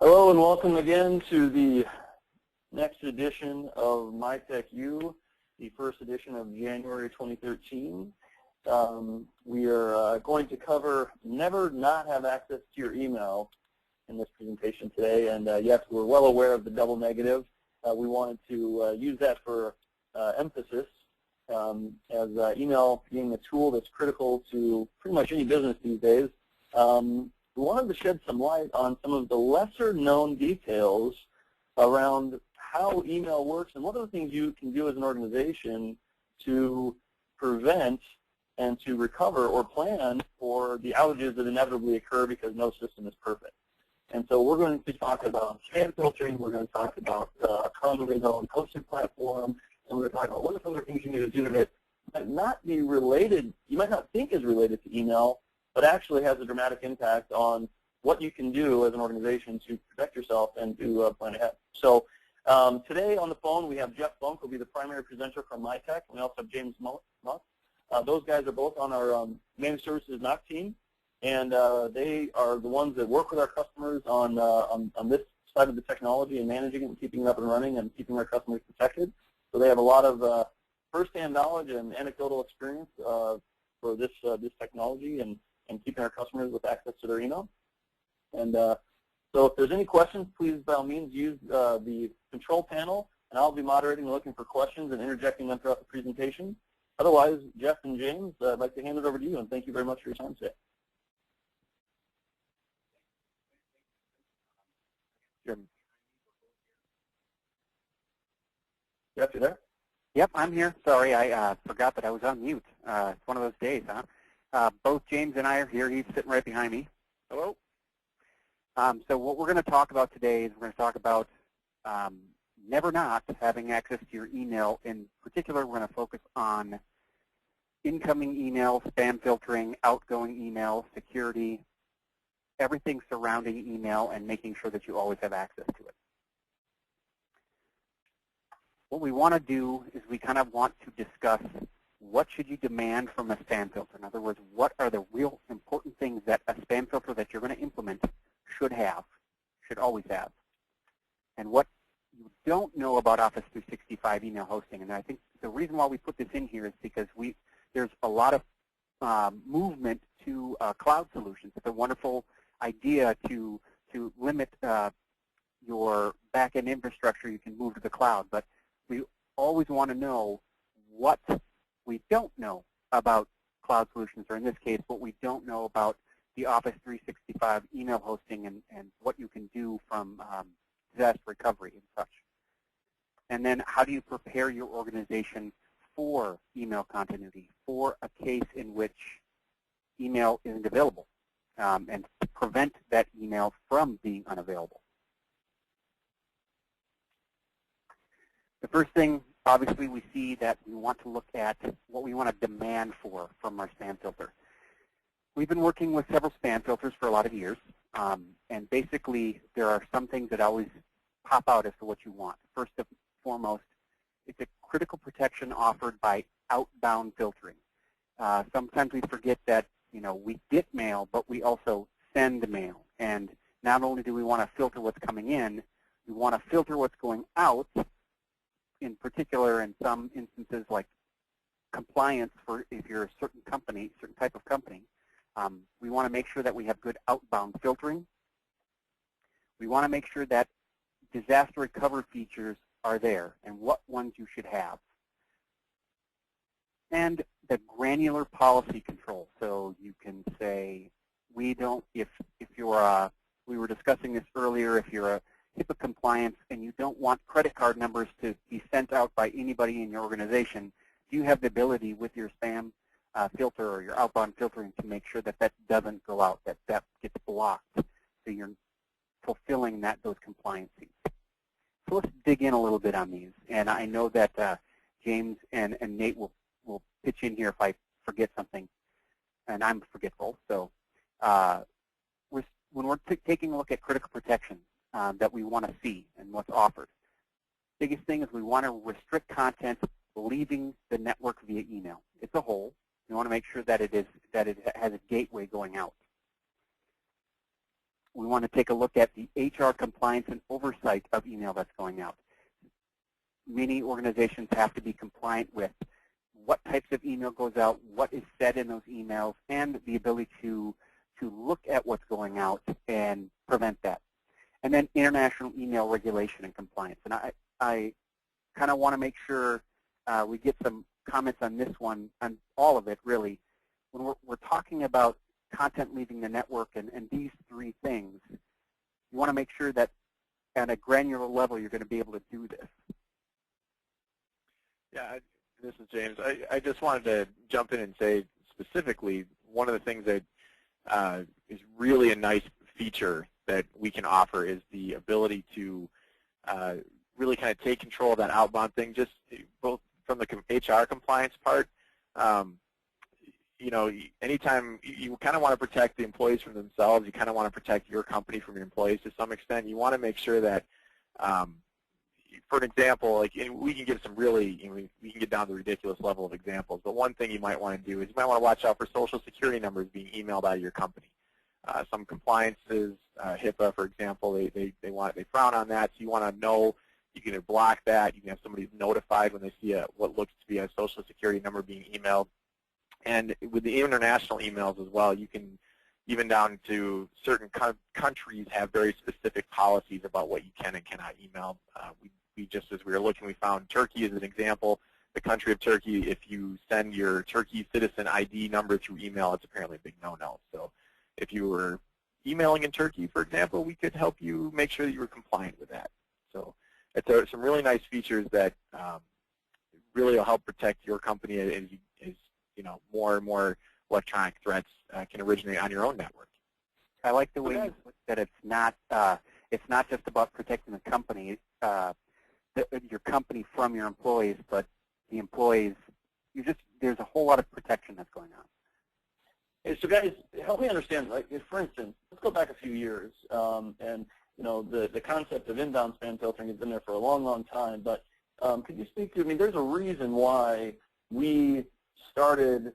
Hello and welcome again to the next edition of Mytech U, the first edition of January 2013. We are going to cover never not have access to your email in this presentation today. And yes, we're well aware of the double negative. We wanted to use that for emphasis as email being a tool that's critical to pretty much any business these days. We wanted to shed some light on some of the lesser known details around how email works and what are the things you can do as an organization to prevent and to recover or plan for the outages that inevitably occur because no system is perfect. And so we're going to talk about spam filtering, we're going to talk about a commonly known hosting platform, and we're going to talk about what are some other things you need to do that might not be related, you might not think is related to email, but actually has a dramatic impact on what you can do as an organization to protect yourself and to plan ahead. So today on the phone we have Jeff Funk, who will be the primary presenter from Mytech. We also have James Musk. Those guys are both on our managed services NOC team, and they are the ones that work with our customers on this side of the technology and managing it and keeping it up and running and keeping our customers protected. So they have a lot of first-hand knowledge and anecdotal experience for this technology and keeping our customers with access to their email. And so if there's any questions, please by all means use the control panel, and I'll be moderating and looking for questions and interjecting them throughout the presentation. Otherwise, Jeff and James, I'd like to hand it over to you, and thank you very much for your time today. Jim. Jeff, you there? Yep, I'm here. Sorry, I forgot that I was on mute. It's one of those days, huh? Both James and I are here. He's sitting right behind me. Hello. So what we're going to talk about today is we're going to talk about never not having access to your email. In particular, we're going to focus on incoming email, spam filtering, outgoing email, security, everything surrounding email, and making sure that you always have access to it. What we want to do is we kind of want to discuss what should you demand from a spam filter. In other words, what are the real important things that a spam filter that you're going to implement should always have, and what you don't know about Office 365 email hosting. And I think the reason why we put this in here is because there's a lot of movement to cloud solutions. It's a wonderful idea to limit your back-end infrastructure. You can move to the cloud, but we always want to know what we don't know about cloud solutions, or in this case, what we don't know about the Office 365 email hosting and what you can do from disaster recovery and such. And then how do you prepare your organization for email continuity, for a case in which email isn't available, and to prevent that email from being unavailable. The first thing, obviously, we see that we want to look at what we want to demand from our spam filter. We've been working with several spam filters for a lot of years, and basically there are some things that always pop out as to what you want. First and foremost, it's a critical protection offered by outbound filtering. Sometimes we forget that we get mail, but we also send mail. And not only do we want to filter what's coming in, we want to filter what's going out. In particular, in some instances like compliance for if you're a certain company, certain type of company, we want to make sure that we have good outbound filtering. We want to make sure that disaster recovery features are there and what ones you should have. And the granular policy control. So you can say, we don't, if you're, we were discussing this earlier, if you're a HIPAA compliance and you don't want credit card numbers to be sent out by anybody in your organization, do you have the ability with your spam filter or your outbound filtering to make sure that that doesn't go out, that that gets blocked, so you're fulfilling those compliance needs? So let's dig in a little bit on these. And I know that James and Nate will pitch in here if I forget something, and I'm forgetful. So when we're taking a look at critical protection that we want to see and what's offered, biggest thing is we want to restrict content leaving the network via email. It's a whole. We want to make sure that it has a gateway going out. we want to take a look at the HR compliance and oversight of email that's going out. Many organizations have to be compliant with what types of email goes out, what is said in those emails, and the ability to look at what's going out and prevent that. And then international email regulation and compliance. And I kind of want to make sure we get some comments on this one, on all of it really. When we're talking about content leaving the network and these three things, you want to make sure that at a granular level you're going to be able to do this. Yeah, this is James. I just wanted to jump in and say specifically one of the things that is really a nice feature that we can offer is the ability to really kind of take control of that outbound thing, just both from the HR compliance part. You know, anytime you kind of want to protect the employees from themselves, you kind of want to protect your company from your employees to some extent. You want to make sure that, for an example, like we can give some really, we can get down to the ridiculous level of examples. But one thing you might want to do is you might want to watch out for Social Security numbers being emailed out of your company. Some compliances, HIPAA, for example, they frown on that. So you want to know. You can either block that. You can have somebody notified when they see what looks to be a Social Security number being emailed. And with the international emails as well, you can, even down to certain countries, have very specific policies about what you can and cannot email. We just, as we were looking, we found Turkey as an example. The country of Turkey, if you send your Turkey citizen ID number through email, it's apparently a big no-no. So if you were emailing in Turkey, for example, we could help you make sure that you were compliant with that. So it's some really nice features that really will help protect your company as you know, more and more electronic threats can originate on your own network. I like the way you put that it's not just about protecting the company, your company from your employees, but the employees. There's a whole lot of protection that's going on. Hey, so guys, help me understand. Like, for instance, let's go back a few years, and you know, the concept of inbound spam filtering has been there for a long, long time. But could you speak to? I mean, there's a reason why we started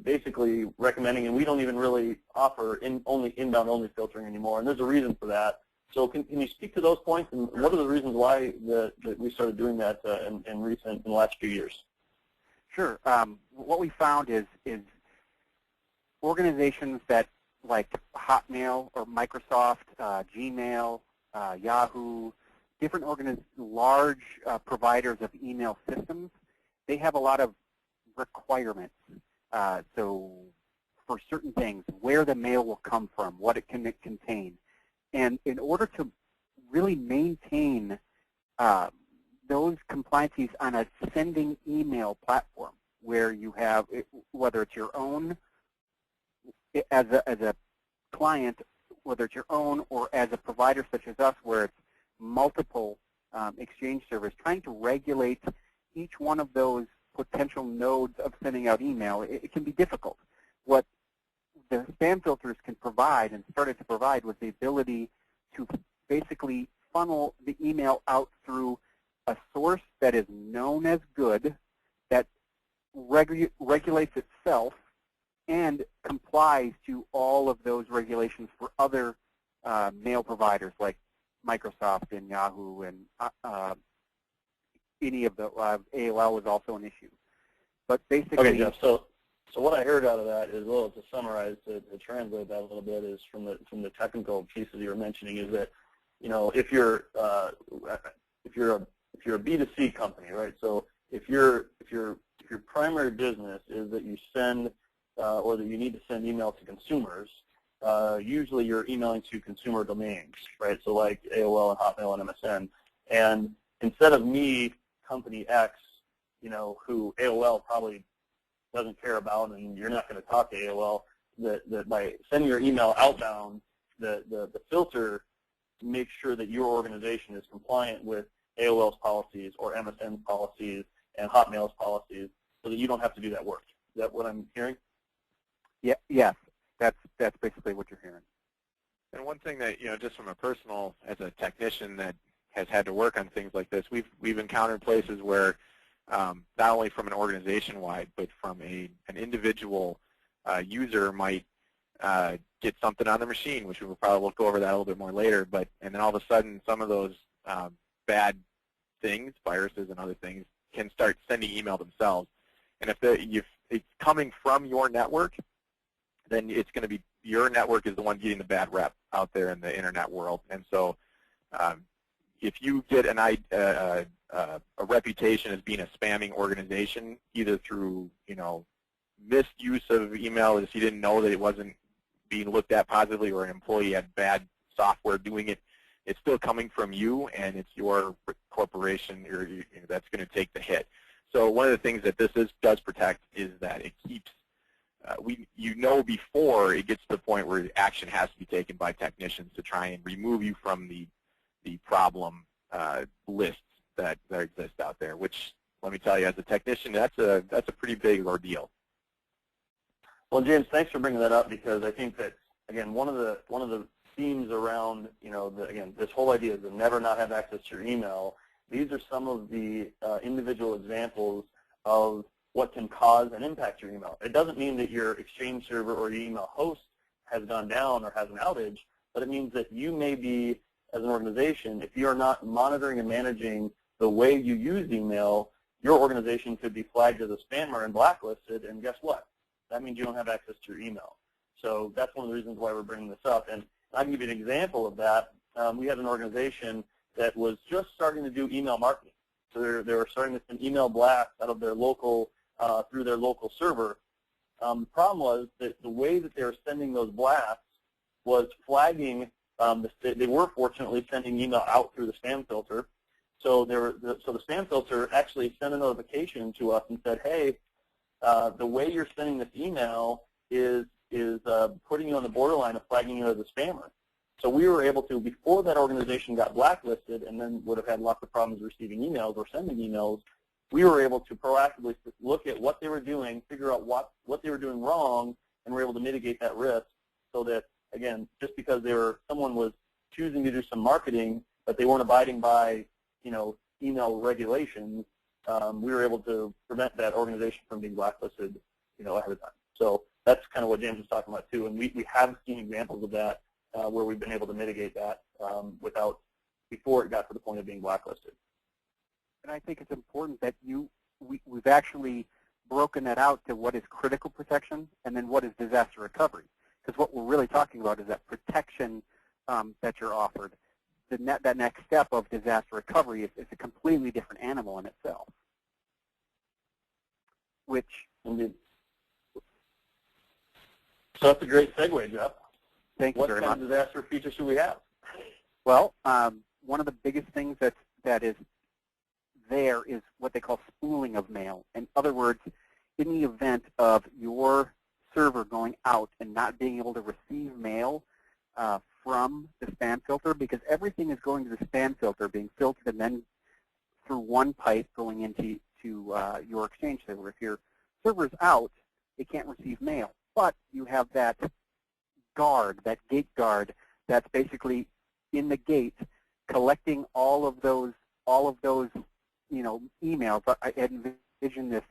basically recommending, and we don't even really offer only inbound-only filtering anymore, and there's a reason for that. So can you speak to those points, and what are the reasons why that we started doing that in the last few years? Sure. What we found is organizations that like Hotmail or Microsoft, Gmail, Yahoo, different large providers of email systems, they have a lot of requirements. So for certain things, where the mail will come from, what it can contain. And in order to really maintain those compliances on a sending email platform where you have, whether it's your own as a client, whether it's your own or as a provider such as us where it's multiple exchange servers, trying to regulate each one of those potential nodes of sending out email, it can be difficult. What the spam filters can provide and started to provide was the ability to basically funnel the email out through a source that is known as good, that regulates itself and complies to all of those regulations for other mail providers like Microsoft and Yahoo and any of the AOL is also an issue. But basically, okay, Jeff. So what I heard out of that is, well, to summarize, to translate that a little bit, is from the technical pieces you were mentioning, is that, you know, if you're a B2C company, right? So if your primary business is that you send or that you need to send email to consumers, usually you're emailing to consumer domains, right? So like AOL and Hotmail and MSN. And instead of me, company X, you know, who AOL probably doesn't care about, and you're not going to talk to AOL, that by sending your email outbound, the filter makes sure that your organization is compliant with AOL's policies or MSN's policies and Hotmail's policies, so that you don't have to do that work. Is that what I'm hearing? Yeah, yes, that's basically what you're hearing. And one thing that, you know, just from a personal, as a technician that has had to work on things like this, we've encountered places where not only from an organization-wide, but from an individual user might get something on the machine, which we'll probably go over that a little bit more later. And then all of a sudden, some of those bad things, viruses and other things, can start sending email themselves. And if it's coming from your network, then it's going to be your network is the one getting the bad rep out there in the internet world. And so if you get a reputation as being a spamming organization, either through misuse of email, as you didn't know that it wasn't being looked at positively, or an employee had bad software doing it, it's still coming from you, and it's your corporation that's going to take the hit. So one of the things that this does protect is that it keeps, before it gets to the point where action has to be taken by technicians to try and remove you from the problem lists that exist out there, which, let me tell you, as a technician, that's a pretty big ordeal. Well, James, thanks for bringing that up, because I think that, again, one of the themes around, again, this whole idea is to never not have access to your email. These are some of the individual examples of what can cause and impact your email. It doesn't mean that your Exchange server or your email host has gone down or has an outage, but it means that you may be, as an organization, if you are not monitoring and managing the way you use email, your organization could be flagged as a spammer and blacklisted, and guess what? That means you don't have access to your email. So that's one of the reasons why we're bringing this up. And I can give you an example of that. We had an organization that was just starting to do email marketing. So they were starting to send email blasts out of their local, through their local server. The problem was that the way that they were sending those blasts was flagging. They were fortunately sending email out through the spam filter. So the spam filter actually sent a notification to us and said, hey, the way you're sending this email is putting you on the borderline of flagging you as a spammer. So we were able to, before that organization got blacklisted and then would have had lots of problems receiving emails or sending emails, we were able to proactively look at what they were doing, figure out what they were doing wrong, and were able to mitigate that risk, so that, again, just because someone was choosing to do some marketing, but they weren't abiding by, email regulations, we were able to prevent that organization from being blacklisted, ahead of time. So that's kind of what James was talking about too, and we have seen examples of that where we've been able to mitigate that before it got to the point of being blacklisted. And I think it's important that we've actually broken that out to what is critical protection and then what is disaster recovery. Because what we're really talking about is that protection that you're offered. That next step of disaster recovery is a completely different animal in itself. Indeed. So that's a great segue, Jeff. Thank you very much. What kind of disaster features should we have? Well, one of the biggest things that is there is what they call spooling of mail. In other words, in the event of your server going out and not being able to receive mail from the spam filter, because everything is going to the spam filter, being filtered and then through one pipe going into your Exchange server. If your server is out, it can't receive mail. But you have that guard, that gate guard, that's basically in the gate collecting all of those emails. I envision this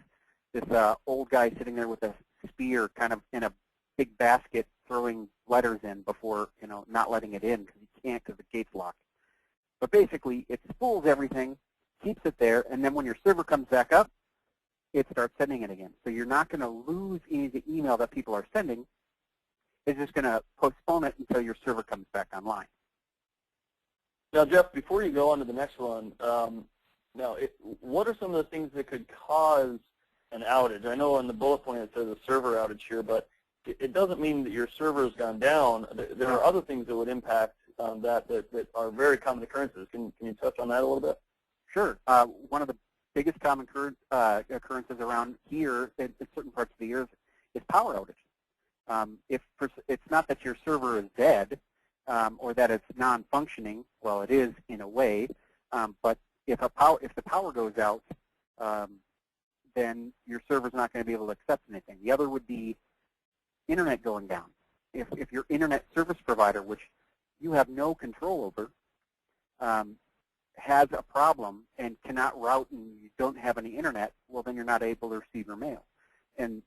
old guy sitting there with a spear, kind of in a big basket, throwing letters in before not letting it in because he can't because the gate's locked. But basically, it spools everything, keeps it there, and then when your server comes back up, it starts sending it again. So you're not going to lose any of the email that people are sending. It's just going to postpone it until your server comes back online. Now, Jeff, before you go on to the next one, what are some of the things that could cause an outage? I know on the bullet point it says a server outage here, but it doesn't mean that your server has gone down. There are other things that would impact that are very common occurrences. Can you touch on that a little bit? Sure. One of the biggest common occurrences around here in certain parts of the year is power outage. It's not that your server is dead or that it's non-functioning. Well, it is in a way, but if the power goes out, then your server's not going to be able to accept anything. The other would be internet going down. If your internet service provider, which you have no control over, has a problem and cannot route and you don't have any internet, well, then you're not able to receive your mail. And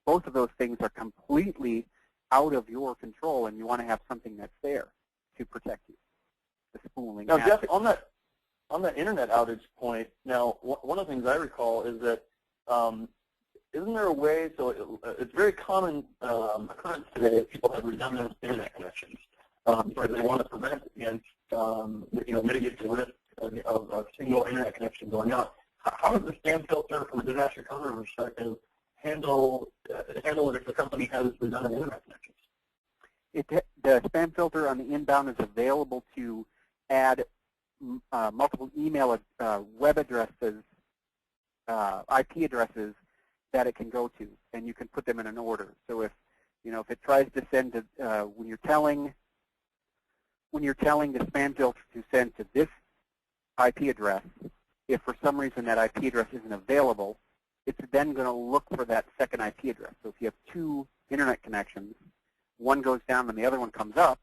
both of those things are completely out of your control, and you want to have something that's there to protect you. The spooling. Now, Jeff, on that internet outage point, now one of the things I recall is that isn't there a way? So it's very common occurrence today that people have redundant internet connections because they want to prevent against mitigate the risk of a single internet connection going out. How does the spam filter, from a disaster recovery perspective, handle it if the company has redundant internet connections? The spam filter on the inbound is available to add multiple email web addresses, IP addresses that it can go to, and you can put them in an order. So if it tries to send to when you're telling the spam filter to send to this IP address, if for some reason that IP address isn't available, it's then going to look for that second IP address. So if you have two internet connections, one goes down and the other one comes up,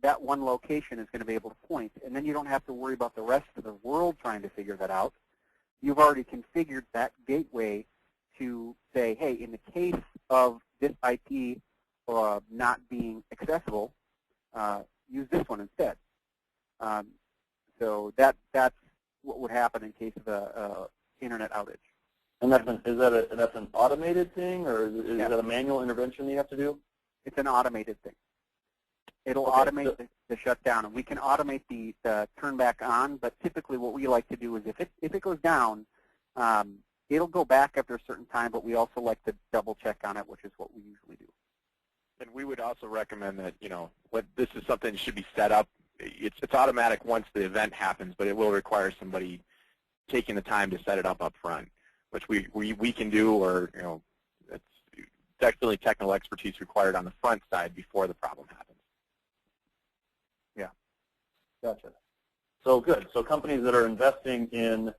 that one location is going to be able to point, and then you don't have to worry about the rest of the world trying to figure that out. You've already configured that gateway to say, hey, in the case of this IP not being accessible, use this one instead. So that's what would happen in case of a internet outage. And that's an automated thing, or is that a manual intervention you have to do? It's an automated thing. It'll automate the shutdown, and we can automate the turn back on. But typically, what we like to do is if it goes down, it'll go back after a certain time. But we also like to double check on it, which is what we usually do. And we would also recommend that this is something that should be set up. It's automatic once the event happens, but it will require somebody taking the time to set it up front, which we can do, or it's definitely technical expertise required on the front side before the problem happens. Yeah. Gotcha. So good. So companies that are investing in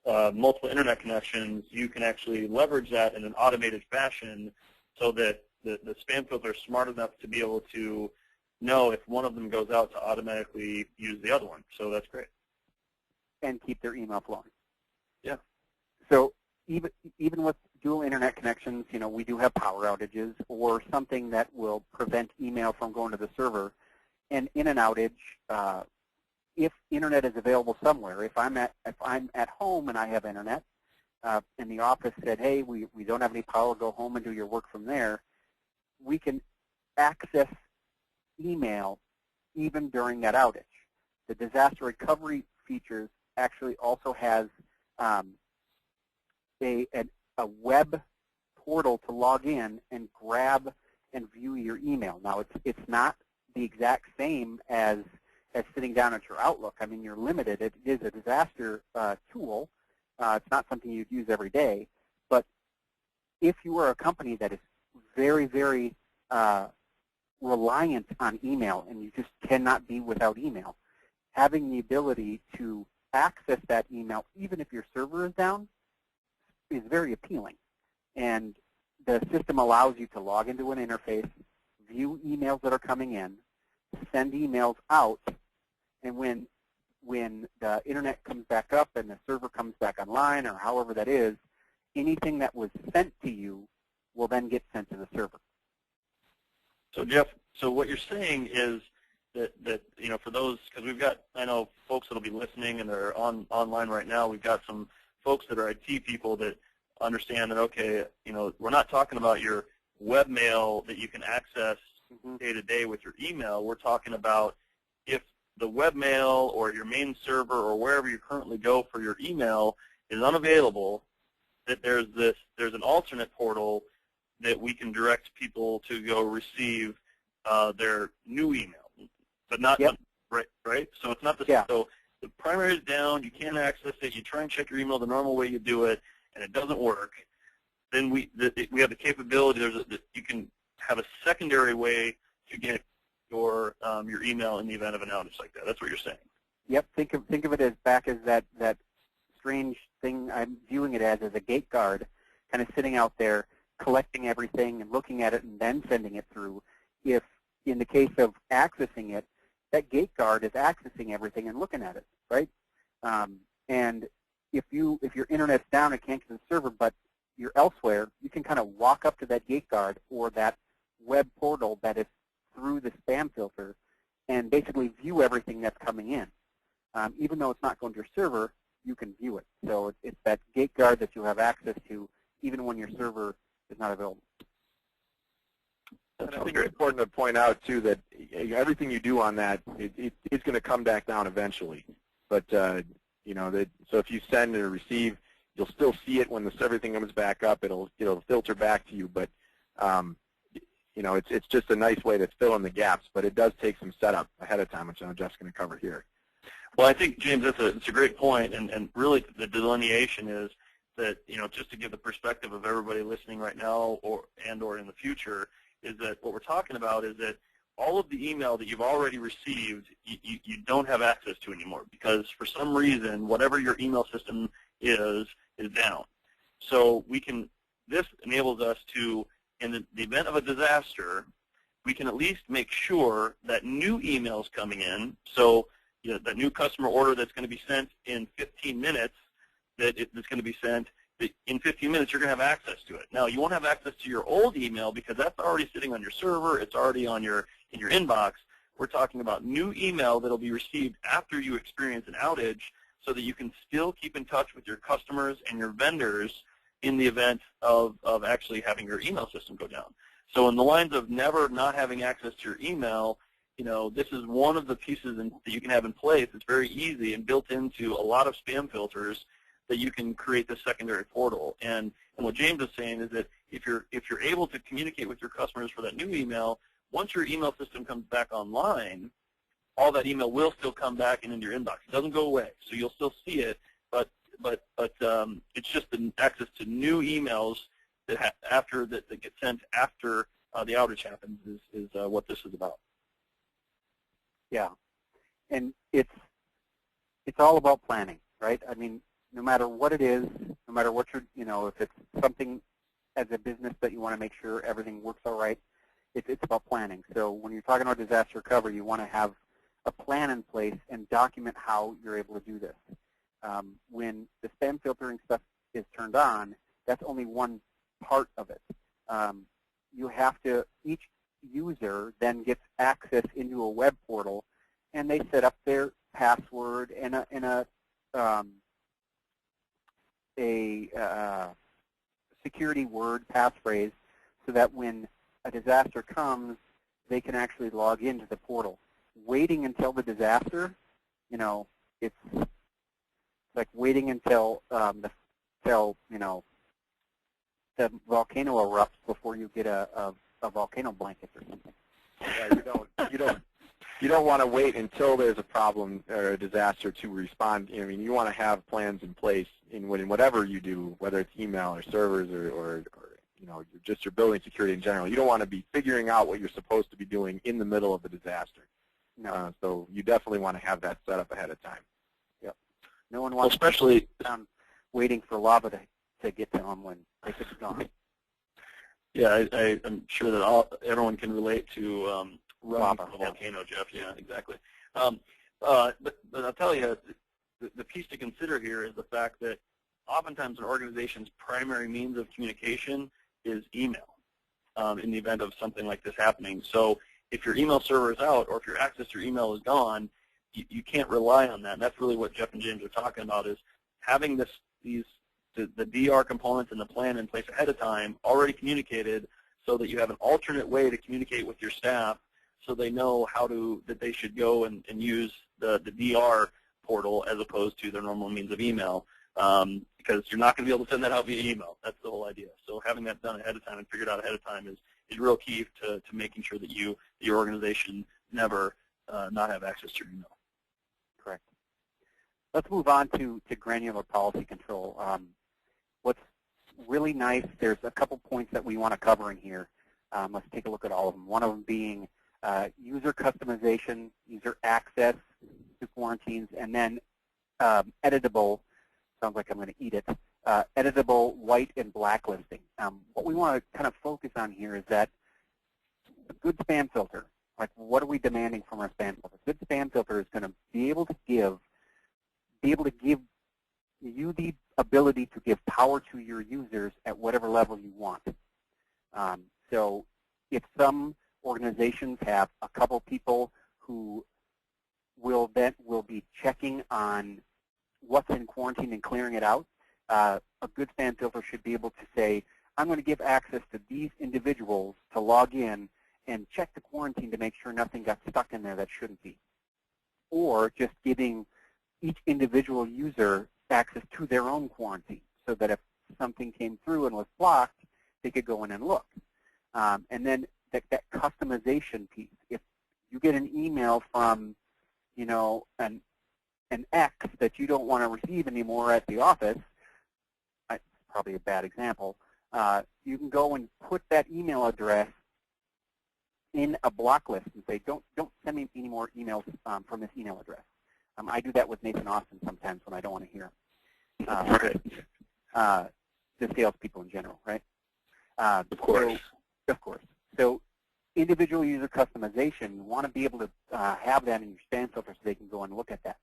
multiple internet connections, you can actually leverage that in an automated fashion so that the spam filter is smart enough to be able to know if one of them goes out to automatically use the other one. So that's great. And keep their email flowing. Yeah. So even with dual internet connections, we do have power outages or something that will prevent email from going to the server. And in an outage, if internet is available somewhere, if I'm at home and I have internet, and the office said, hey, we don't have any power, go home and do your work from there, we can access email even during that outage. The disaster recovery features actually also has a web portal to log in and grab and view your email. Now, it's not the exact same as sitting down at your Outlook. I mean, you're limited. It is a disaster tool. It's not something you'd use every day. But if you are a company that is very, very reliant on email and you just cannot be without email, having the ability to access that email, even if your server is down, is very appealing. And the system allows you to log into an interface, view emails that are coming in, send emails out, and when the internet comes back up and the server comes back online, or however that is, anything that was sent to you will then get sent to the server. So Jeff, so what you're saying is that for those, because we've got, I know folks that will be listening and they're online right now, we've got some folks that are IT people that understand that, okay, we're not talking about your webmail that you can access day to day with your email. We're talking about if the webmail or your main server or wherever you currently go for your email is unavailable, that there's an alternate portal that we can direct people to go receive their new email, but not right. So it's not the so the primary is down. You can't access it. You try and check your email the normal way you do it, and it doesn't work. Then we have the capability. You can have a secondary way to get your email in the event of an outage like that. That's what you're saying. Yep. Think of it as that strange thing. I'm viewing it as a gate guard, kind of sitting out there, collecting everything and looking at it and then sending it through. If in the case of accessing it, that gate guard is accessing everything and looking at it, right? And if your internet's down, it can't get to the server, but you're elsewhere, you can kind of walk up to that gate guard or that web portal that is through the spam filter and basically view everything that's coming in. Even though it's not going to your server, you can view it. So it's that gate guard that you have access to even when your server is not available. And I think it's important to point out, too, that everything you do on that, it's going to come back down eventually. But, you know, so if you send or receive, you'll still see it when everything comes back up. It'll filter back to you. But, you know, it's just a nice way to fill in the gaps. But it does take some setup ahead of time, which I know Jeff's going to cover here. Well, I think, James, it's a great point, and really the delineation is that, you know, just to give the perspective of everybody listening right now or in the future, is that what we're talking about is that all of the email that you've already received, you don't have access to anymore because for some reason, whatever your email system is down. So this enables us to, in the event of a disaster, we can at least make sure that new emails coming in, so you know, that new customer order that's going to be sent in 15 minutes, it's going to be sent in 15 minutes, you're going to have access to it. Now, you won't have access to your old email because that's already sitting on your server. It's already in your inbox. We're talking about new email that will be received after you experience an outage so that you can still keep in touch with your customers and your vendors in the event of actually having your email system go down. So in the lines of never not having access to your email, you know, this is one of the pieces that you can have in place. It's very easy and built into a lot of spam filters that you can create this secondary portal. And what James is saying is that if you're able to communicate with your customers for that new email, once your email system comes back online, all that email will still come back and into your inbox. It doesn't go away, so you'll still see it, but it's just the access to new emails that that get sent after the outage happens is what this is about. Yeah, and it's all about planning, right? I mean, no matter what it is, no matter what you know, if it's something as a business that you want to make sure everything works all right, it's about planning. So when you're talking about disaster recovery, you want to have a plan in place and document how you're able to do this. When the spam filtering stuff is turned on, that's only one part of it. You have to, each user then gets access into a web portal, and they set up their password and a security word passphrase so that when a disaster comes, they can actually log into the portal. Waiting until the disaster, you know, it's like waiting until you know, the volcano erupts before you get a volcano blanket or something. Yeah, you don't want to wait until there's a problem or a disaster to respond. I mean, you want to have plans in place in whatever you do, whether it's email or servers or you know, just your building security in general. You don't want to be figuring out what you're supposed to be doing in the middle of the disaster. No. So you definitely want to have that set up ahead of time. Yep. No one wants to sit down waiting for lava to get to them when they could be gone. Yeah, I'm sure that everyone can relate to running from a volcano, Jeff. Yeah, exactly. But I'll tell you, the piece to consider here is the fact that oftentimes an organization's primary means of communication is email in the event of something like this happening. So if your email server is out or if your access to your email is gone, you can't rely on that. And that's really what Jeff and James are talking about, is having the DR components and the plan in place ahead of time already communicated so that you have an alternate way to communicate with your staff so they know that they should go and use the DR portal as opposed to their normal means of email, because you're not going to be able to send that out via email. That's the whole idea. So having that done ahead of time and figured out ahead of time is real key to making sure that your organization never not have access to your email. Correct. Let's move on to granular policy control. What's really nice, there's a couple points that we want to cover in here. Let's take a look at all of them. One of them being user customization, user access to quarantines, and then editable, sounds like I'm going to eat it, editable white and blacklisting. What we want to kind of focus on here is that a good spam filter, like what are we demanding from our spam filter? A good spam filter is going to be able to give you the ability to give power to your users at whatever level you want. So if some organizations have a couple people who will be checking on what's in quarantine and clearing it out. A good spam filter should be able to say, I'm going to give access to these individuals to log in and check the quarantine to make sure nothing got stuck in there that shouldn't be. Or just giving each individual user access to their own quarantine so that if something came through and was blocked, they could go in and look. And then that customization piece. If you get an email from, you know, an X that you don't want to receive anymore at the office, probably a bad example, you can go and put that email address in a block list and say, don't send me any more emails from this email address. I do that with Nathan Austin sometimes when I don't want to hear the salespeople in general, right? Of course. Of course. So individual user customization, you want to be able to have that in your spam filter so they can go and look at that.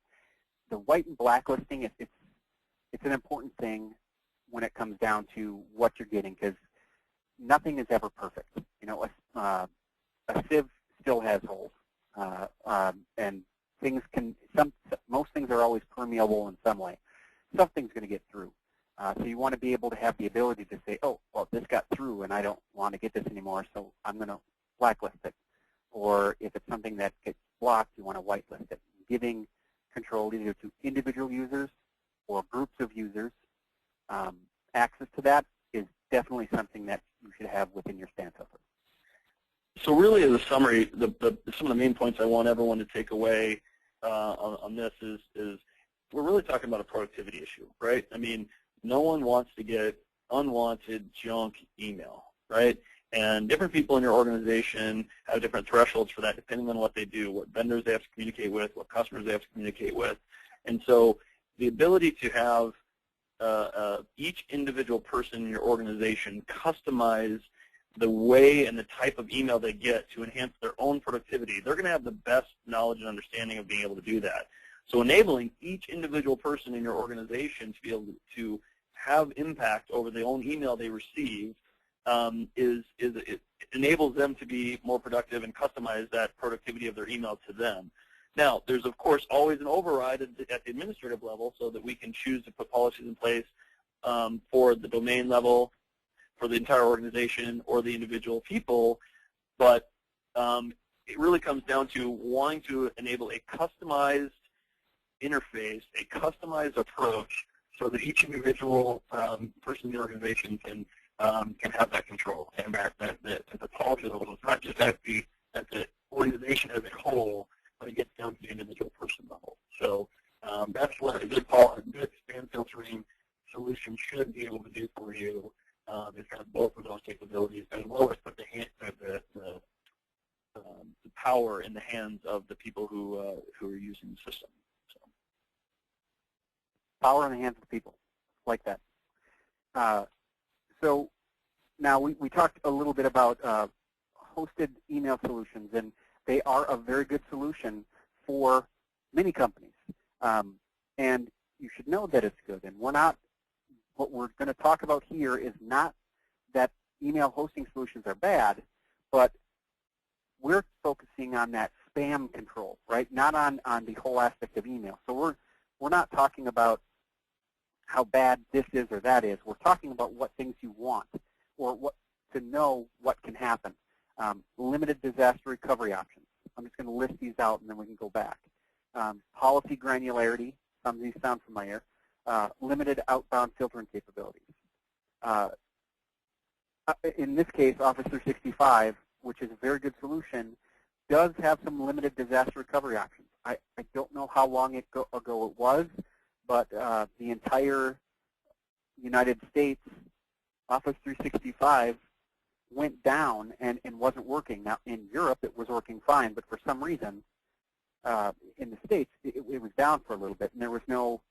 The white and blacklisting, it's an important thing when it comes down to what you're getting, because nothing is ever perfect. You know, a sieve still has holes, and things most things are always permeable in some way. Something's going to get through. So you want to be able to have the ability to say, oh, well, this got through, and I don't want to get this anymore, so I'm going to blacklist it. Or if it's something that gets blocked, you want to whitelist it. Giving control either to individual users or groups of users, access to that is definitely something that you should have within your spam filter. So really, as a summary, some of the main points I want everyone to take away on this is we're really talking about a productivity issue, right? I mean, no one wants to get unwanted junk email, right? And different people in your organization have different thresholds for that depending on what they do, what vendors they have to communicate with, what customers they have to communicate with. And so the ability to have each individual person in your organization customize the way and the type of email they get to enhance their own productivity, they're going to have the best knowledge and understanding of being able to do that. So enabling each individual person in your organization to be able to have impact over the own email they receive it enables them to be more productive and customize that productivity of their email to them. Now, there's, of course, always an override at the administrative level so that we can choose to put policies in place for the domain level, for the entire organization, or the individual people. But it really comes down to wanting to enable a customized interface, a customized approach, so that each individual person in the organization can have that control, and that the policy level is not just at the organization as a whole, but it gets down to the individual person level. So that's what a good spam filtering solution should be able to do for you. Is have both of those capabilities, as well as put the power in the hands of the people who are using the system. So. Power in the hands of the people, like that. So now we talked a little bit about hosted email solutions, and they are a very good solution for many companies. And you should know that it's good. And what we're going to talk about here is not that email hosting solutions are bad, but we're focusing on that spam control, right? Not on the whole aspect of email. So we're not talking about how bad this is or that is. We're talking about what things you want, or what to know what can happen. Limited disaster recovery options. I'm just going to list these out, and then we can go back. Policy granularity. Some of these sound familiar. Limited outbound filtering capabilities. In this case, Office 365, which is a very good solution, does have some limited disaster recovery options. I don't know how long ago it was, but the entire United States, Office 365 went down and wasn't working. Now, in Europe, it was working fine, but for some reason, in the States, it was down for a little bit, and there was no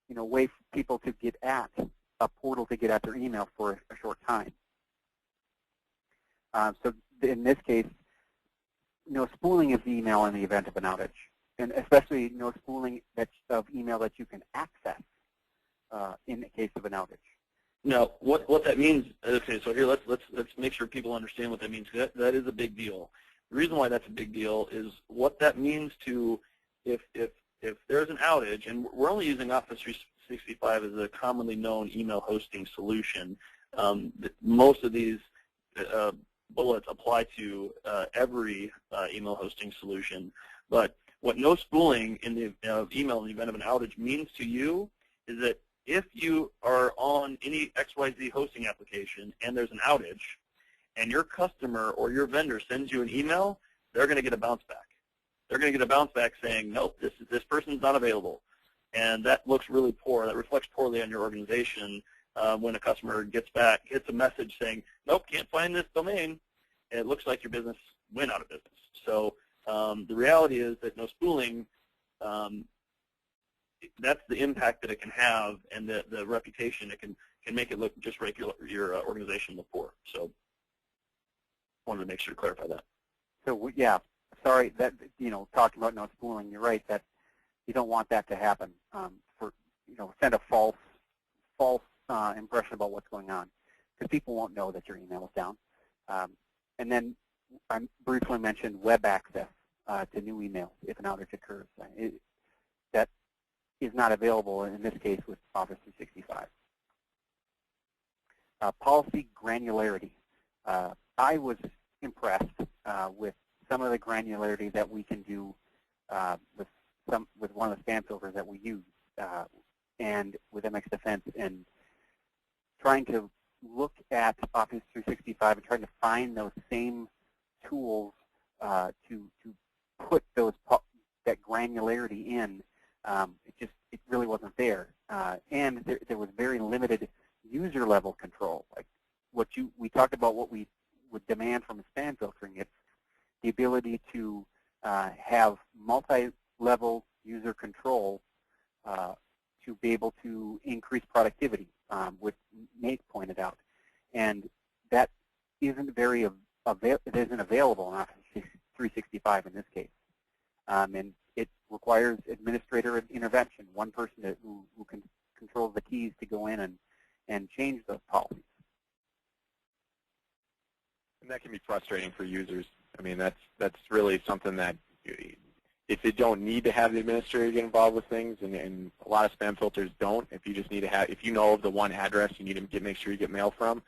way for people to get at a portal to get at their email for a short time. So in this case, no spooling of the email in the event of an outage, and especially no spooling of email that you can access in the case of an outage. Now, what that means? Okay, so here let's make sure people understand what that means. That is a big deal. The reason why that's a big deal is what that means to if there's an outage, and we're only using Office 365 as a commonly known email hosting solution. Most of these bullets apply to every email hosting solution. But what no spooling in the email in the event of an outage means to you is that if you are on any XYZ hosting application and there's an outage, and your customer or your vendor sends you an email, they're going to get a bounce back. They're going to get a bounce back saying, nope, this person's not available. And that looks really poor. That reflects poorly on your organization when a customer gets a message saying, nope, can't find this domain. And it looks like your business went out of business. So the reality is that no spooling, that's the impact that it can have, and the reputation it can make it look just like your organization look poor. So wanted to make sure to clarify that. So yeah, sorry that talking about no spooling, you're right that you don't want that to happen. Send a false impression about what's going on, because people won't know that your email is down. And then I briefly mentioned web access to new emails if an outage occurs. That is not available in this case with Office 365. Policy granularity. I was impressed with some of the granularity that we can do with one of the spam filters that we use and with MX Defense, and trying to look at Office 365 and trying to find those same tools to put that granularity in. It really wasn't there, and there was very limited user level control. Like we talked about what we would demand from a spam filtering. It's the ability to have multi-level user control to be able to increase productivity, which Nate pointed out, and that isn't isn't available in Office 365 in this case, and it requires administrator intervention, one person who can control the keys to go in and change those policies. And that can be frustrating for users. I mean, that's really something that if you don't need to have the administrator get involved with things, and a lot of spam filters don't, if you just need to have, if you know of the one address you need to make sure you get mail from,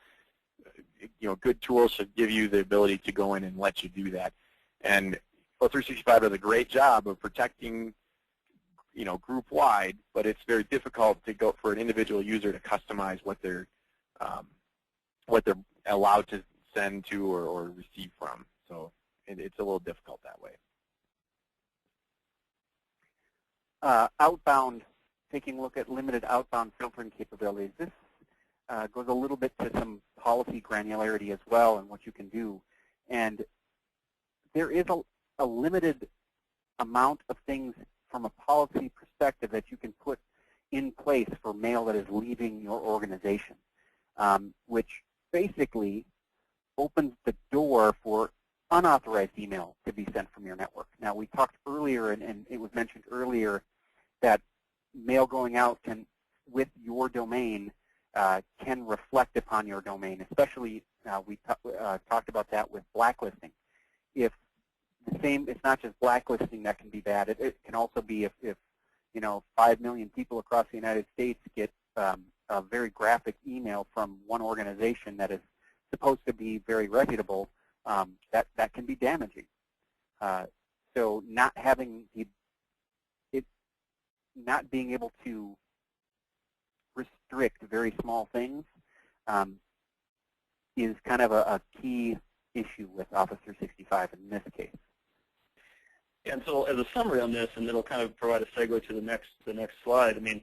good tools should give you the ability to go in and let you do that. And 365 does a great job of protecting, group-wide, but it's very difficult to go for an individual user to customize what they're allowed to send to or receive from. So it's a little difficult that way. Outbound, taking a look at limited outbound filtering capabilities. This goes a little bit to some policy granularity as well and what you can do. And there is a limited amount of things from a policy perspective that you can put in place for mail that is leaving your organization, which basically opens the door for unauthorized email to be sent from your network. Now, we talked earlier, and it was mentioned earlier, that mail going out with your domain can reflect upon your domain, especially we talked about that with blacklisting. If it's not just blacklisting that can be bad. It can also be if 5 million people across the United States get a very graphic email from one organization that is supposed to be very reputable, that can be damaging. So not having not being able to restrict very small things is kind of a key issue with Office 365 in this case. And so as a summary on this, and it'll kind of provide a segue to the next slide, I mean,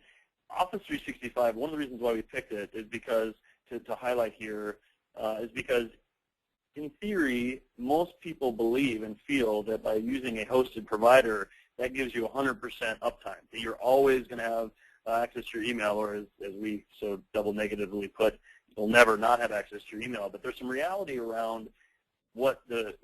Office 365, one of the reasons why we picked it is because, to highlight here, is because in theory, most people believe and feel that by using a hosted provider, that gives you 100% uptime, that you're always going to have access to your email, or as we so double negatively put, you'll never not have access to your email. But there's some reality around what the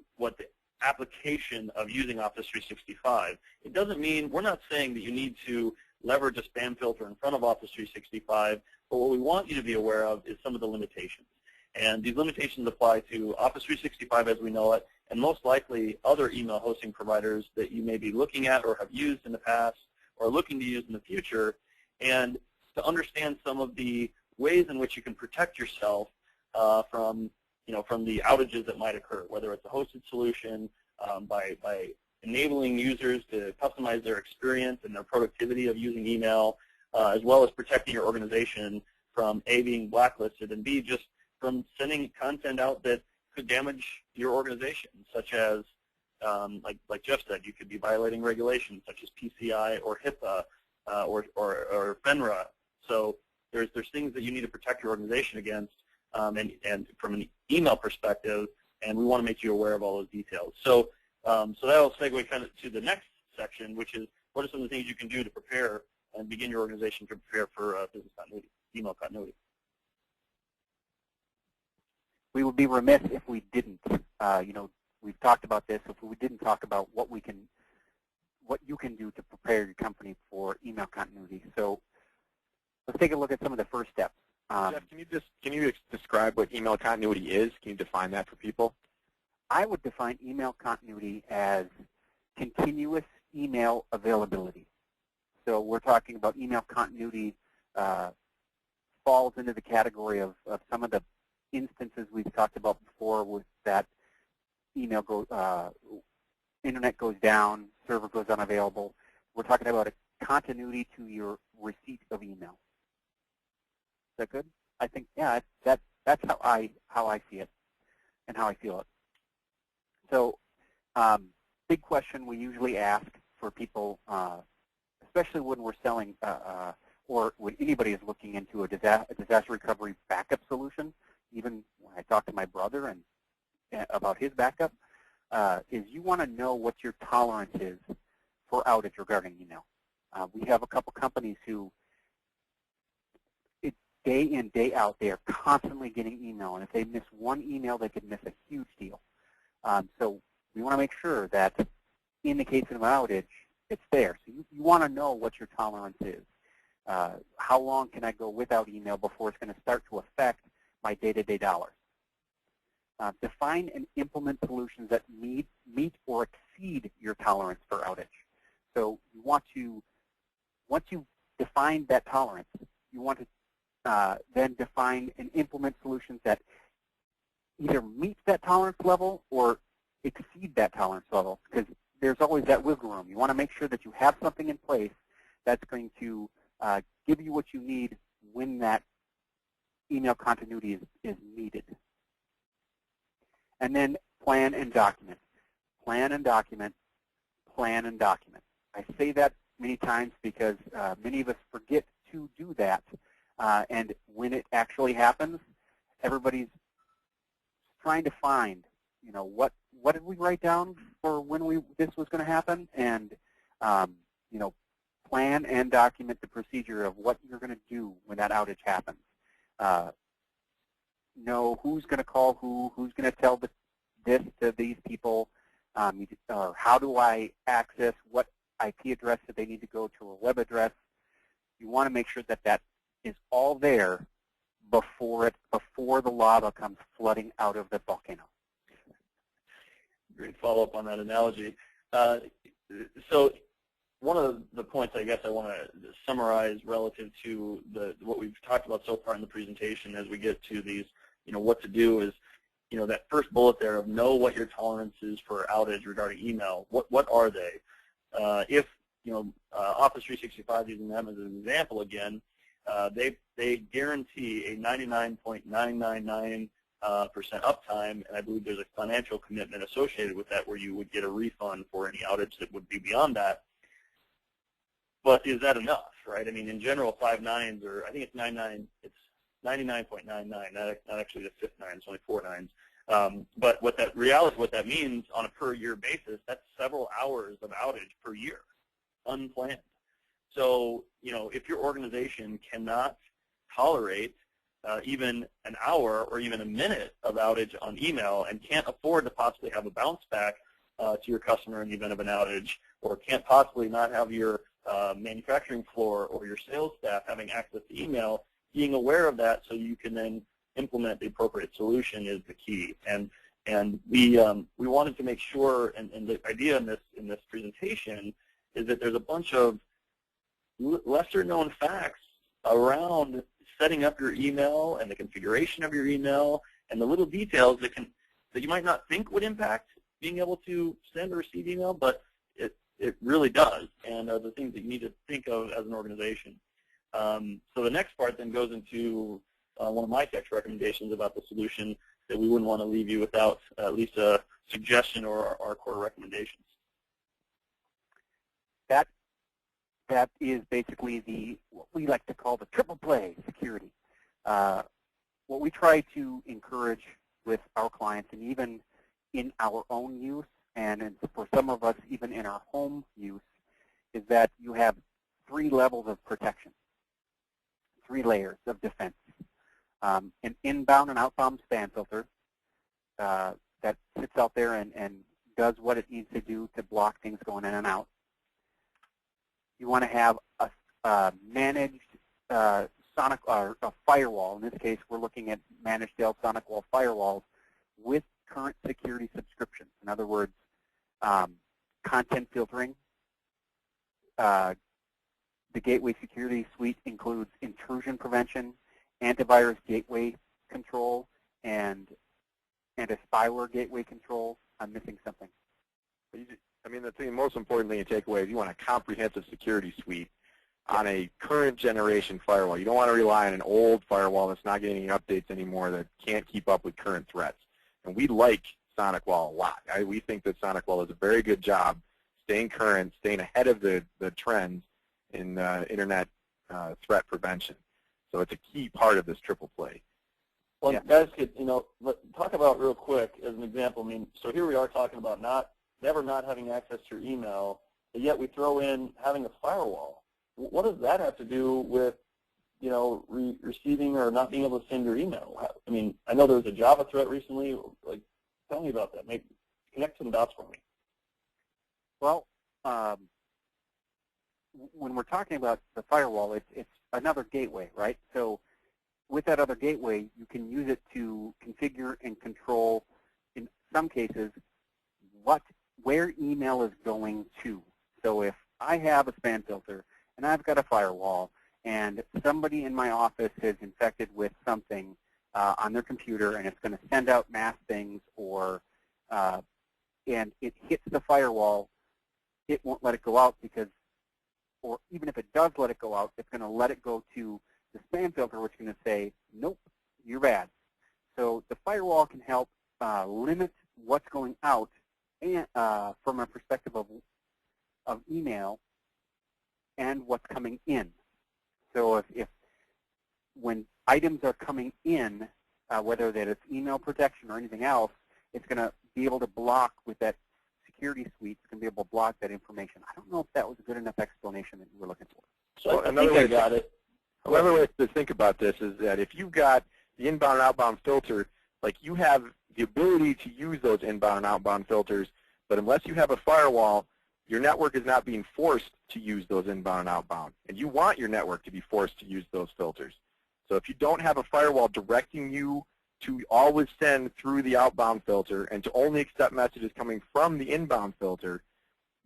application of using Office 365. It doesn't mean, we're not saying that you need to leverage a spam filter in front of Office 365, but what we want you to be aware of is some of the limitations. And these limitations apply to Office 365 as we know it, and most likely other email hosting providers that you may be looking at or have used in the past or looking to use in the future, and to understand some of the ways in which you can protect yourself from the outages that might occur, whether it's a hosted solution, by enabling users to customize their experience and their productivity of using email, as well as protecting your organization from A, being blacklisted, and B, just from sending content out that could damage your organization, such as, like Jeff said, you could be violating regulations such as PCI or HIPAA or FINRA. So there's things that you need to protect your organization against, and from an email perspective, and we want to make you aware of all those details. So that'll segue kind of to the next section, which is what are some of the things you can do to prepare and begin your organization to prepare for business continuity, email continuity. We would be remiss if we didn't. We've talked about this. If we didn't talk about what you can do to prepare your company for email continuity. So let's take a look at some of the first steps. Jeff, can you describe what email continuity is? Can you define that for people? I would define email continuity as continuous email availability. So we're talking about email continuity falls into the category of some of the instances we've talked about before, with that email internet goes down, server goes unavailable. We're talking about a continuity to your receipt of email. Is that good? I think, yeah, that's how I see it and how I feel it. So big question we usually ask for people, especially when we're selling or when anybody is looking into a disaster recovery backup solution, even when I talk to my brother and about his backup, is you want to know what your tolerance is for outage regarding email. We have a couple companies who, day in, day out, they are constantly getting email, and if they miss one email, they could miss a huge deal. So we want to make sure that in the case of an outage, it's there. So you want to know what your tolerance is. How long can I go without email before it's going to start to affect my day-to-day dollars? Define and implement solutions that meet or exceed your tolerance for outage. So you want to, once you define that tolerance, you want to then define and implement solutions that either meet that tolerance level or exceed that tolerance level, because there's always that wiggle room. You want to make sure that you have something in place that's going to give you what you need when that email continuity is needed. And then plan and document. Plan and document. Plan and document. I say that many times because many of us forget to do that. And when it actually happens, everybody's trying to find, what did we write down for when this was going to happen, and plan and document the procedure of what you're going to do when that outage happens. Know who's going to call who's going to tell this to these people, or how do I access, what IP address do they need to go to, a web address. You want to make sure that that is all there before the lava comes flooding out of the volcano. Great follow-up on that analogy. So one of the points I guess I want to summarize relative to what we've talked about so far in the presentation as we get to these, what to do is, that first bullet there of know what your tolerance is for outage regarding email. What are they? If, Office 365, using them as an example again, they guarantee a 99.999% uptime, and I believe there's a financial commitment associated with that where you would get a refund for any outage that would be beyond that. But is that enough, right? I mean, in general, 5 nines, or I think it's 99, it's 99.99, not actually the fifth nine, it's only 4 nines. But what that means on a per year basis, that's several hours of outage per year, unplanned. So, if your organization cannot tolerate even an hour or even a minute of outage on email and can't afford to possibly have a bounce back to your customer in the event of an outage, or can't possibly not have your manufacturing floor or your sales staff having access to email, being aware of that so you can then implement the appropriate solution is the key. And we wanted to make sure, and the idea in this presentation is that there's a bunch of lesser known facts around setting up your email and the configuration of your email and the little details that you might not think would impact being able to send or receive email, but it really does, and are the things that you need to think of as an organization. So the next part then goes into one of Mytech's recommendations about the solution that we wouldn't want to leave you without at least a suggestion or our core recommendations. That is basically what we like to call the triple play security. What we try to encourage with our clients, and even in our own use, and for some of us even in our home use, is that you have 3 levels of protection, 3 layers of defense. An inbound and outbound spam filter that sits out there and does what it needs to do to block things going in and out. You want to have a managed sonic or a firewall. In this case, we're looking at managed Dell SonicWall firewalls with current security subscriptions. In other words, content filtering. The Gateway Security Suite includes intrusion prevention, antivirus gateway control, and a spyware gateway control. I'm missing something. I mean, the most important thing you take away is you want a comprehensive security suite on a current generation firewall. You don't want to rely on an old firewall that's not getting any updates anymore, that can't keep up with current threats. And we like SonicWall a lot. We think that SonicWall does a very good job staying current, staying ahead of the trends in internet threat prevention. So it's a key part of this triple play. Well, guys, talk about real quick as an example. I mean, so here we are talking about never not having access to your email, but yet we throw in having a firewall. What does that have to do with, receiving or not being able to send your email? I mean, I know there was a Java threat recently. Like, tell me about that. Connect some dots for me. Well, when we're talking about the firewall, it's another gateway, right? So with that other gateway, you can use it to configure and control, in some cases, where email is going to. So if I have a spam filter and I've got a firewall and somebody in my office is infected with something on their computer and it's going to send out mass things, and it hits the firewall, it won't let it go out because, or even if it does let it go out, it's going to let it go to the spam filter, which is going to say, nope, you're bad. So the firewall can help limit what's going out and, from a perspective of email and what's coming in. So if when items are coming in, whether that it's email protection or anything else, it's going to be able to block with that security suite. It's going to be able to block that information. I don't know if that was a good enough explanation that you were looking for. So I think I got it. Another way to think about this is that if you've got the inbound and outbound filter, like you have the ability to use those inbound and outbound filters, but unless you have a firewall, your network is not being forced to use those inbound and outbound. And you want your network to be forced to use those filters. So if you don't have a firewall directing you to always send through the outbound filter and to only accept messages coming from the inbound filter,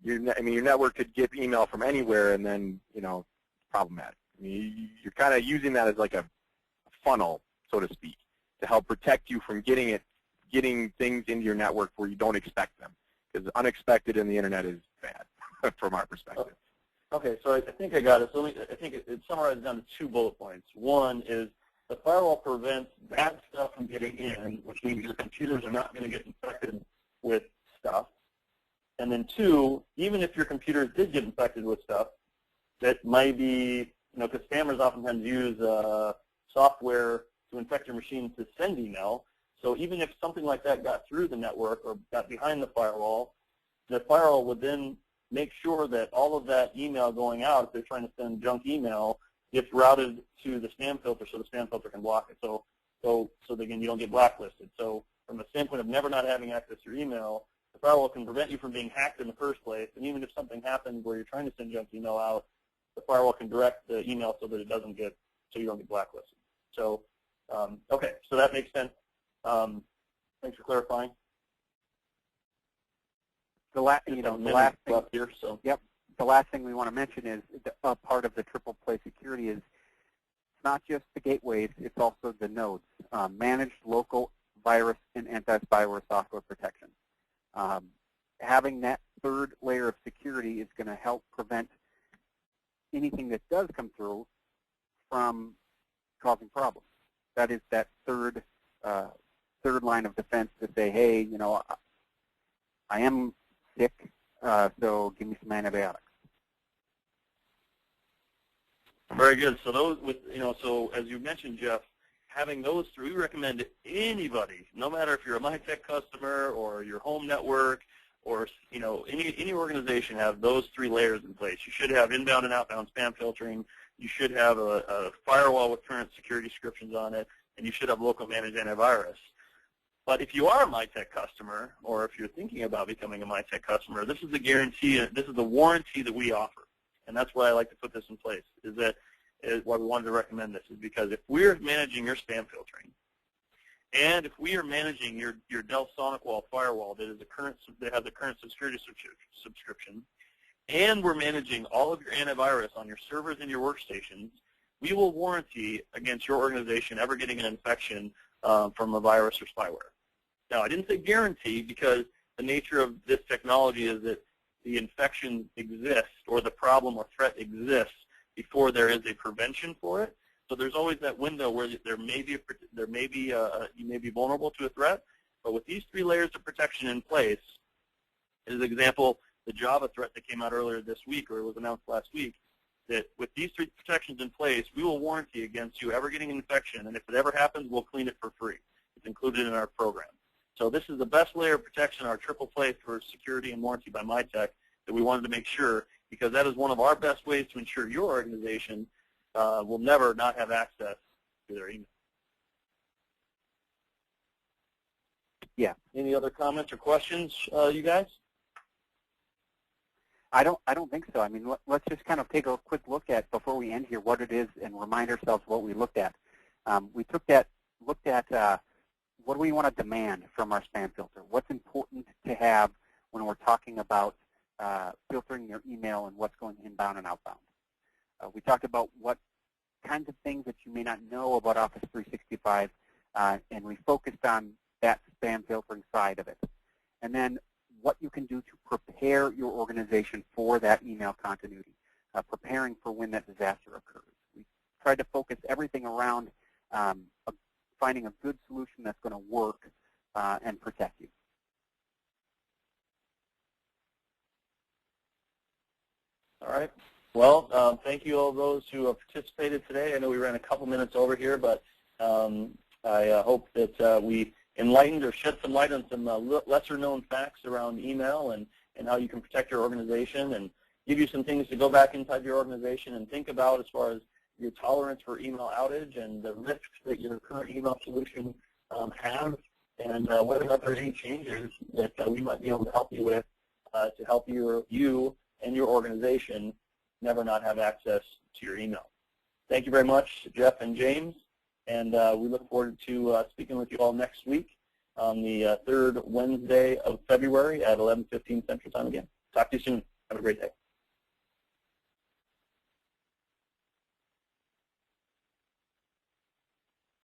your network could get email from anywhere, and then, problematic. I mean, you're kind of using that as like a funnel, so to speak, to help protect you from getting things into your network where you don't expect them, because unexpected in the internet is bad from our perspective. Okay, so I think I got it. So I think it summarizes down to 2 bullet points. One is the firewall prevents bad stuff from getting in, which means your computers are not going to get infected with stuff. And then 2, even if your computers did get infected with stuff, that might be, because spammers oftentimes use software to infect your machine to send email. So even if something like that got through the network or got behind the firewall would then make sure that all of that email going out, if they're trying to send junk email, gets routed to the spam filter so the spam filter can block it. So again, you don't get blacklisted. So from a standpoint of never not having access to your email, the firewall can prevent you from being hacked in the first place. And even if something happens where you're trying to send junk email out, the firewall can direct the email so that it doesn't get, so you don't get blacklisted. So Okay, so that makes sense. Thanks for clarifying. The last thing, here, so. Yep. The last thing we want to mention is part of the triple play security is it's not just the gateways, it's also the nodes. Managed local virus and anti-spyware software protection. Having that third layer of security is going to help prevent anything that does come through from causing problems. That is that third line of defense to say, hey, you know, I am sick, so give me some antibiotics. Very good. So those with, so as you mentioned, Jeff, having those three, we recommend to anybody, no matter if you're a Mytech customer or your home network or, any organization, have those three layers in place. You should have inbound and outbound spam filtering. You should have a firewall with current security descriptions on it, and you should have local managed antivirus. But if you are a Mytech customer, or if you're thinking about becoming a Mytech customer, this is the guarantee, this is the warranty that we offer. And that's why I like to put this in place, is why we wanted to recommend this, is because if we're managing your spam filtering, and if we are managing your Dell SonicWall firewall that has a current security subscription, and we're managing all of your antivirus on your servers and your workstations, we will warranty against your organization ever getting an infection from a virus or spyware. Now, I didn't say guarantee because the nature of this technology is that the infection exists or the problem or threat exists before there is a prevention for it. So there's always that window where you may be vulnerable to a threat. But with these three layers of protection in place, as an example, the Java threat that came out earlier this week, or was announced last week, that with these three protections in place, we will warranty against you ever getting an infection, and if it ever happens, we'll clean it for free. It's included in our program. So this is the best layer of protection, our triple play for security and warranty by Mytech, that we wanted to make sure, because that is one of our best ways to ensure your organization will never not have access to their email. Yeah. Any other comments or questions, you guys? I don't think so. I mean, let's just kind of take a quick look at, before we end here, what it is and remind ourselves what we looked at. We looked at what do we want to demand from our spam filter? What's important to have when we're talking about filtering your email and what's going inbound and outbound. We talked about what kinds of things that you may not know about Office 365, and we focused on that spam filtering side of it. And then what you can do to prepare your organization for that email continuity, preparing for when that disaster occurs. We tried to focus everything around finding a good solution that's going to work and protect you. All right. Well, thank you all those who have participated today. I know we ran a couple minutes over here, but I hope that we enlightened or shed some light on some lesser-known facts around email and how you can protect your organization, and give you some things to go back inside your organization and think about as far as your tolerance for email outage and the risks that your current email solution has, and whether or not there's any changes that we might be able to help you with to help you and your organization never not have access to your email. Thank you very much, Jeff and James, and we look forward to speaking with you all next week on the third Wednesday of February at 11:15 Central Time again. Talk to you soon. Have a great day.